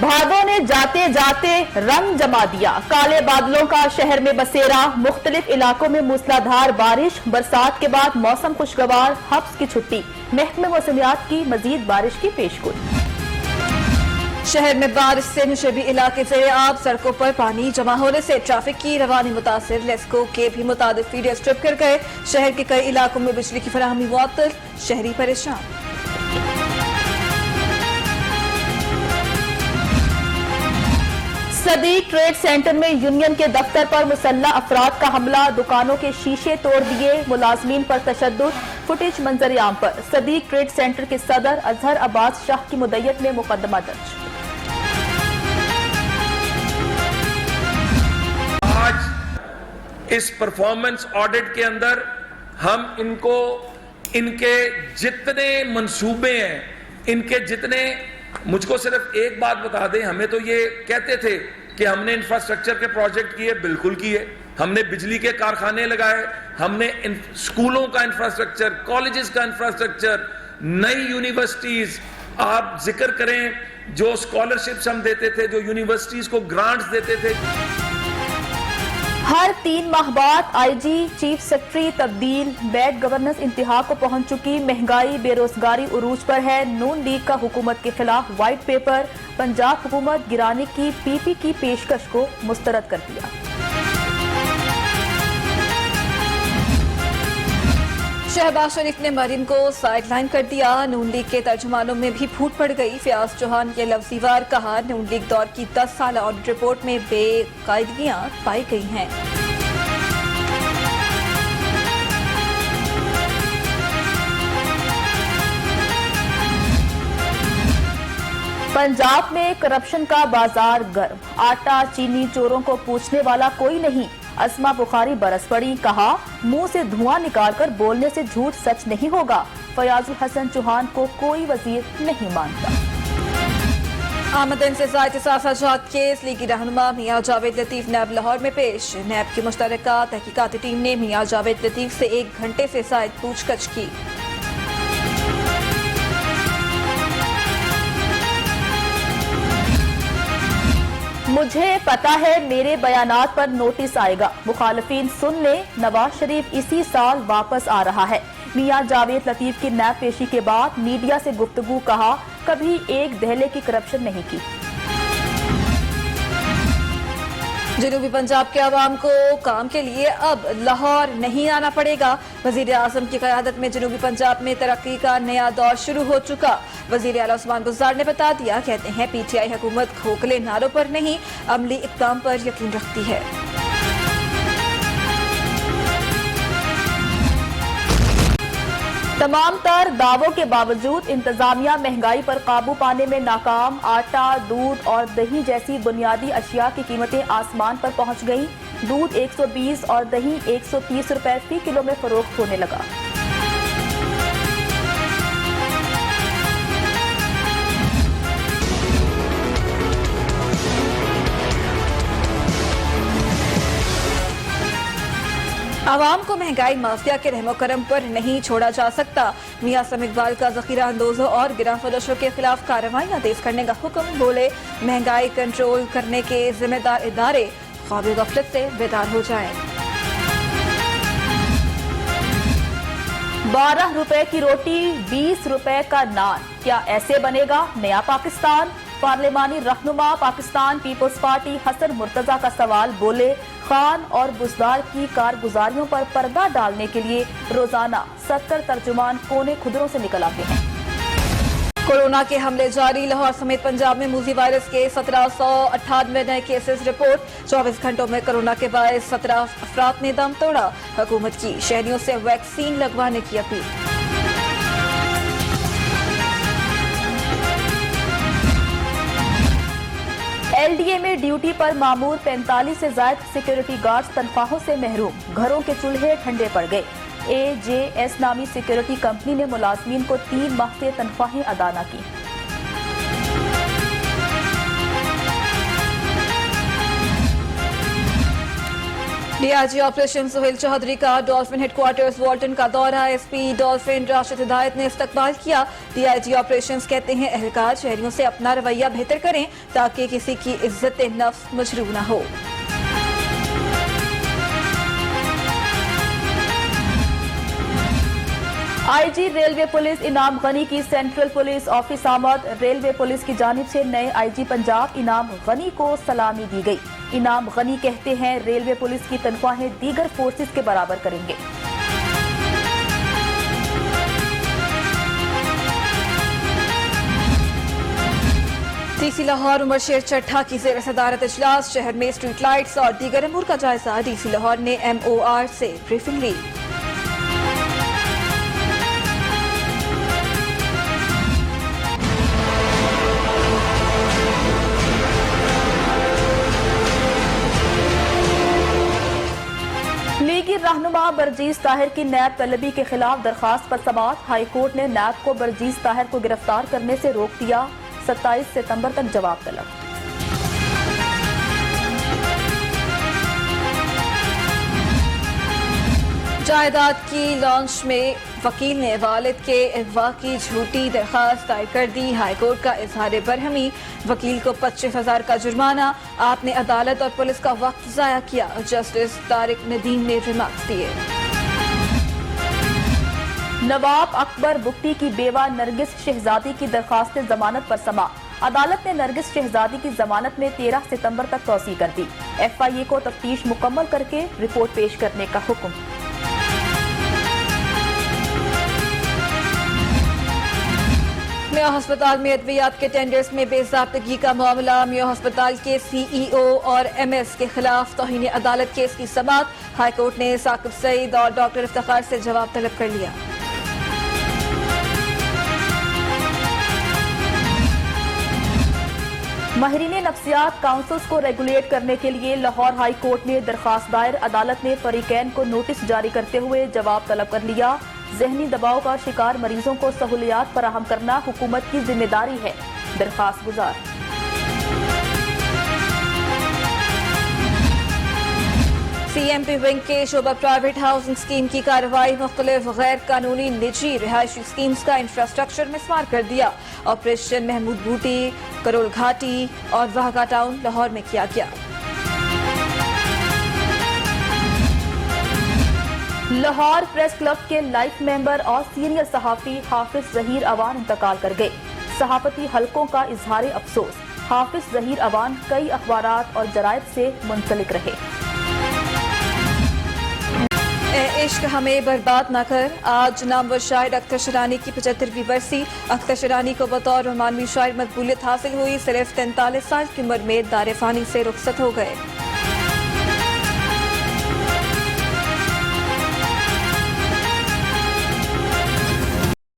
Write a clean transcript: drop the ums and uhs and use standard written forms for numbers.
भादों ने जाते जाते रंग जमा दिया। काले बादलों का शहर में बसेरा। मुख्तलिफ इलाकों में मूसलाधार बारिश। बरसात के बाद मौसम खुशगवार। हफ्स की छुट्टी। महकमे मौसमियात की मजीद बारिश की पेशगोई। शहर में बारिश से नशेबी इलाके से आब, सड़कों पर पानी जमा होने से ट्रैफिक की रवानी मुतासिर। लेस्को के भी मुताबिक फीडर स्ट्रिप कर गए। शहर के कई इलाकों में बिजली की फराहमी मुअत्तल। शहरी परेशान। सदीक ट्रेड सेंटर में यूनियन के दफ्तर पर मुसल्लह अफराद का हमला। दुकानों के शीशे तोड़ दिए। मुलाजमीन पर तशद्दुद। फुटेज मंजर-ए-आम पर। सदीक ट्रेड सेंटर के सदर अजहर अब्बास शाह की मुद्दत में मुकदमा दर्ज। आज इस परफॉर्मेंस ऑडिट के अंदर हम इनके जितने मंसूबे हैं, इनके जितने, मुझको सिर्फ एक बात बता दें, हमें तो ये कहते थे कि हमने इंफ्रास्ट्रक्चर के प्रोजेक्ट किए, बिल्कुल किए। हमने बिजली के कारखाने लगाए, हमने स्कूलों का इंफ्रास्ट्रक्चर, कॉलेजेस का इंफ्रास्ट्रक्चर, नई यूनिवर्सिटीज, आप जिक्र करें जो स्कॉलरशिप्स हम देते थे, जो यूनिवर्सिटीज को ग्रांट्स देते थे। हर 3 माह बाद आईजी चीफ सेक्रेटरी तब्दील। बैड गवर्नेंस इंतहा को पहुंच चुकी। महंगाई बेरोजगारी उरूज पर है। नून लीग का हुकूमत के खिलाफ व्हाइट पेपर। पंजाब हुकूमत गिराने की पीपी की पेशकश को मुस्तरद कर दिया। शहबाज शरीफ ने मरीम को साइडलाइन कर दिया। नून लीग के तर्जुमानों में भी फूट पड़ गई। फयाज चौहान के लफ्जीवार कहा, नून लीग दौर की 10 साल ऑडिट रिपोर्ट में बेकायदगियां पाई गई हैं। पंजाब में करप्शन का बाजार गर्म। आटा चीनी चोरों को पूछने वाला कोई नहीं। अस्मा बुखारी बरस पड़ी। कहा, मुंह से धुआं निकालकर बोलने से झूठ सच नहीं होगा। फयाजुल हसन चौहान को कोई वजीर नहीं मानता। आमदन से ज़ायद साफाजात केस। लीगी रहनुमा मियां जावेद लतीफ नैब लाहौर में पेश। नैब की मुश्तरका तहकीकाती टीम ने मियां जावेद लतीफ से 1 घंटे से ज़ायद पूछताछ की। मुझे पता है मेरे बयानात पर नोटिस आएगा। मुखालिफिन सुन ले, नवाज शरीफ इसी साल वापस आ रहा है। मियां जावेद लतीफ की नैब पेशी के बाद मीडिया से गुफ्तगू। कहा, कभी एक दहले की करप्शन नहीं की। जनूबी पंजाब के अवाम को काम के लिए अब लाहौर नहीं आना पड़ेगा। वजीर आजम की क़यादत में जनूबी पंजाब में तरक्की का नया दौर शुरू हो चुका। वजीर आला उस्मान गुज़ार ने बता दिया। कहते हैं, पीटीआई हुकूमत खोखले नारों पर नहीं, अमली इक़दाम पर यकीन रखती है। तमाम तर दावों के बावजूद इंतजामिया महंगाई पर काबू पाने में नाकाम। आटा, दूध और दही जैसी बुनियादी अशिया की कीमतें आसमान पर पहुंच गईं। दूध 120 और दही 130 रुपए फी किलो में फरोख्त होने लगा। आवाम को महंगाई माफिया के रहमो करम पर नहीं छोड़ा जा सकता। मियां सम इकबाल का जखीरा अंदोजों और गिरा फरोशों के खिलाफ कार्रवाइयां तेज करने का हुक्म। बोले, महंगाई कंट्रोल करने के जिम्मेदार इदारे ख्वाब गफलत से बेदार हो जाएं। 12 रुपए की रोटी, 20 रुपए का नान, क्या ऐसे बनेगा नया पाकिस्तान? पार्लिमानी रहनुमा पाकिस्तान पीपल्स पार्टी हसन मुर्तजा का सवाल। बोले, खान और बुजदार की कारगुजारियों पर पर्दा डालने के लिए रोजाना 70 तर्जुमान कोने खुदरों से निकल आते हैं। कोरोना के हमले जारी। लाहौर समेत पंजाब में मूजी वायरस के 1798 नए केसेस रिपोर्ट। 24 घंटों में कोरोना के बायस 17 अफराद ने दम तोड़ा। हुकूमत की शहरियों से वैक्सीन लगवाने की अपील। एलडीए में ड्यूटी पर मामूर 45 से ज्यादा सिक्योरिटी गार्ड्स तनख्वाहों से महरूम। घरों के चूल्हे ठंडे पड़ गए। एजेएस नामी सिक्योरिटी कंपनी ने मुलाजमीन को 3 माह से तनख्वाहें अदा न की। डीआईजी ऑपरेशन सुहेल चौधरी का डॉल्फिन हेडक्वार्टर्स वॉल्टन का दौरा। एसपी डॉल्फिन राशिद हिदायत ने इस्तकबाल किया। डीआईजी ऑपरेशंस कहते हैं एहलकार शहरियों से अपना रवैया बेहतर करें ताकि किसी की इज्जत नफ्स मजरूह न हो। आईजी रेलवे पुलिस इनाम गनी की सेंट्रल पुलिस ऑफिस आमद। रेलवे पुलिस की जानिब से नए आईजी पंजाब इनाम गनी को सलामी दी गई। इनाम गनी कहते हैं रेलवे पुलिस की तनख्वाहें दीगर फोर्सेस के बराबर करेंगे। डीसी लाहौर उमर शेर चट्ठा की ज़ेर सदारत इजलास। शहर में स्ट्रीट लाइट्स और दीगर अमूर का जायजा। डीसी लाहौर ने MOR से ब्रीफिंग ली। लीगी रहनुमा बरजीज ताहिर की नैब तलबी के खिलाफ दरखास्त पर समाअत। हाई कोर्ट ने नैब को बरजीज ताहिर को गिरफ्तार करने से रोक दिया। 27 सितंबर तक जवाब तलब। जायदाद की लॉन्च में वकील ने वालिद के अगवा की झूठी दरखास्त दायर कर दी। हाईकोर्ट का इजहार बरहमी। वकील को 25,000 का जुर्माना। आपने अदालत और पुलिस का वक्त जाया किया। जस्टिस तारिक नदीम ने रिमार्क्स दिए। नवाब अकबर बुक्टी की बेवा नरगिस शहजादी की दरखास्त जमानत पर समाअत। अदालत ने नरगिस शहजादी की जमानत में 13 सितंबर तक तौसीह कर दी। FIA को तफ्तीश मुकम्मल करके रिपोर्ट पेश करने का हुक्म। मियां अस्पताल में अद्वियात के टेंडर्स में बेज़ाब्तगी का मामला। मियां अस्पताल के CEO और MS के खिलाफ तौहीन अदालत केस की समाअत। हाईकोर्ट ने साकिब सईद और डॉक्टर इफ्तिखार से जवाब तलब कर लिया। माहिरीन नफ्सियात काउंसिल्स को रेगुलेट करने के लिए लाहौर हाई कोर्ट में दरखास्त दायर। अदालत ने फरीकैन को नोटिस जारी करते हुए जवाब तलब कर लिया। जहनी दबाव का शिकार मरीजों को सहूलियात फराहम करना हुकूमत की जिम्मेदारी है। दरखास्त गुजार। CMP विंग के शोबा प्राइवेट हाउसिंग स्कीम की कार्रवाई। मुख्तलिफ गैर कानूनी निजी रिहायशी स्कीम्स का इंफ्रास्ट्रक्चर मिसमार कर दिया। ऑपरेशन महमूद बूटी, करोल घाटी और वाहगा टाउन लाहौर में किया गया। लाहौर प्रेस क्लब के लाइफ मेंबर और सीनियर सहाफी हाफिज जहीर अवान इंतकाल कर गए। सहाफती हलकों का इजहार अफसोस। हाफिज जहीर अवान कई अखबारात और जरायद से मुंसलिक रहे। इश्क हमें बर्बाद न कर। आज नामवर शायर अख्तर शरानी की 75वीं बरसी। अख्तर शरानी को बतौर रोमानवी शायर मकबूलियत हासिल हुई। सिर्फ 43 साल की उम्र में दारे फानी से रुखसत हो गए।